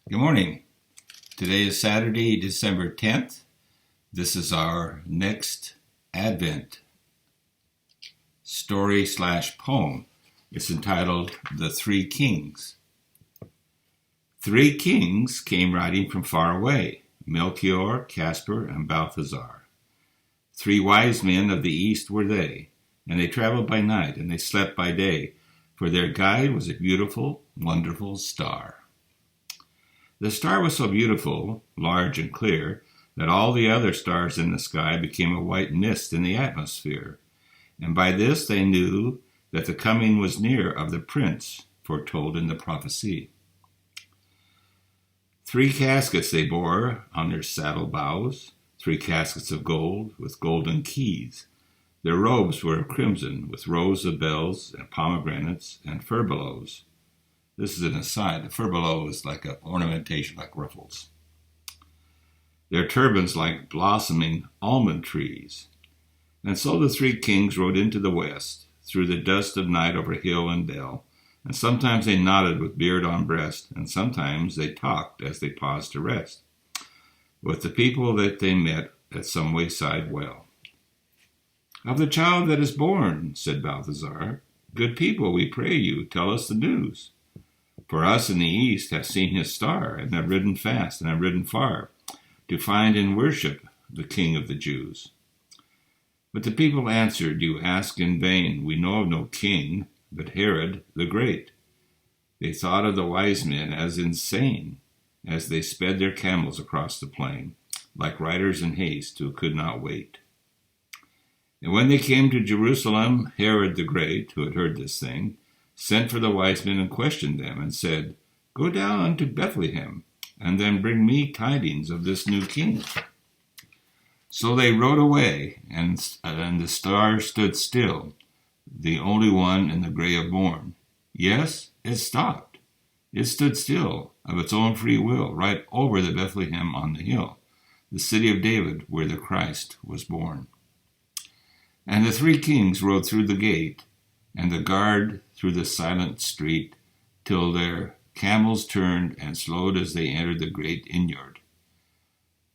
Good morning. Today is Saturday, December 10th. This is our next Advent story/poem. It's entitled The Three Kings. 3 kings came riding from far away, Melchior, Caspar, and Balthazar. 3 wise men of the east were they, and they traveled by night, and they slept by day, for their guide was a beautiful, wonderful star. The star was so beautiful, large and clear, that all the other stars in the sky became a white mist in the atmosphere, and by this they knew that the coming was near of the prince foretold in the prophecy. 3 caskets they bore on their saddle bows, 3 caskets of gold with golden keys. Their robes were of crimson, with rows of bells and pomegranates and furbelows. This is an aside. The furbelow is like an ornamentation, like ruffles. Their turbans like blossoming almond trees. And so the 3 kings rode into the west, through the dust of night over hill and dell, and sometimes they nodded with beard on breast, and sometimes they talked as they paused to rest, with the people that they met at some wayside well. Of the child that is born, said Balthazar, good people, we pray you, tell us the news. For us in the east have seen his star, and have ridden fast, and have ridden far, to find and worship the King of the Jews. But the people answered, you ask in vain, we know of no king, but Herod the Great. They thought of the wise men as insane, as they sped their camels across the plain, like riders in haste who could not wait. And when they came to Jerusalem, Herod the Great, who had heard this thing, sent for the wise men and questioned them, and said, go down unto Bethlehem, and then bring me tidings of this new king. So they rode away, and the star stood still, the only one in the gray of morn. Yes, it stopped. It stood still, of its own free will, right over the Bethlehem on the hill, the city of David, where the Christ was born. And the 3 kings rode through the gate, and the guard through the silent street, till their camels turned and slowed as they entered the great innyard.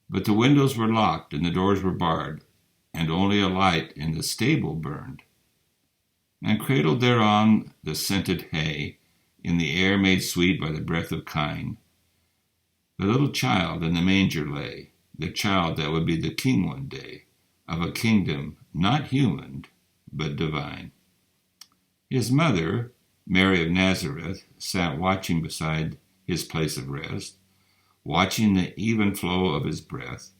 But the windows were locked, and the doors were barred, and only a light in the stable burned. And cradled thereon the scented hay, in the air made sweet by the breath of kine, the little child in the manger lay, the child that would be the king one day, of a kingdom not human, but divine. His mother, Mary of Nazareth, sat watching beside his place of rest, watching the even flow of his breath,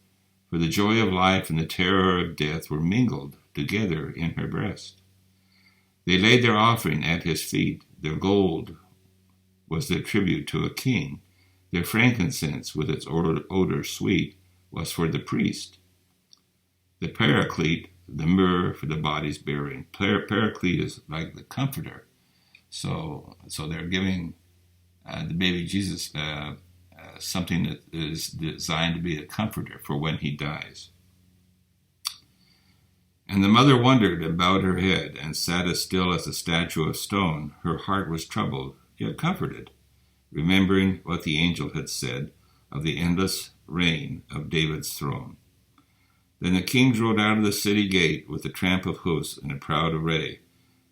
for the joy of life and the terror of death were mingled together in her breast. They laid their offering at his feet. Their gold was their tribute to a king. Their frankincense, with its odor sweet, was for the priest. The paraclete, the myrrh for the body's bearing. Paraclete is like the comforter. So they're giving the baby Jesus something that is designed to be a comforter for when he dies. And the mother wondered and bowed her head, and sat as still as a statue of stone. Her heart was troubled, yet comforted, remembering what the angel had said of the endless reign of David's throne. Then the kings rode out of the city gate with the tramp of hoofs and a proud array.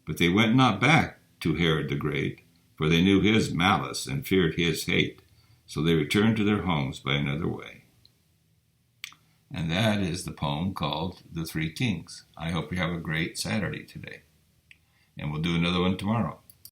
But they went not back to Herod the Great, for they knew his malice and feared his hate. So they returned to their homes by another way. And that is the poem called The 3 Kings. I hope you have a great Saturday today. And we'll do another one tomorrow.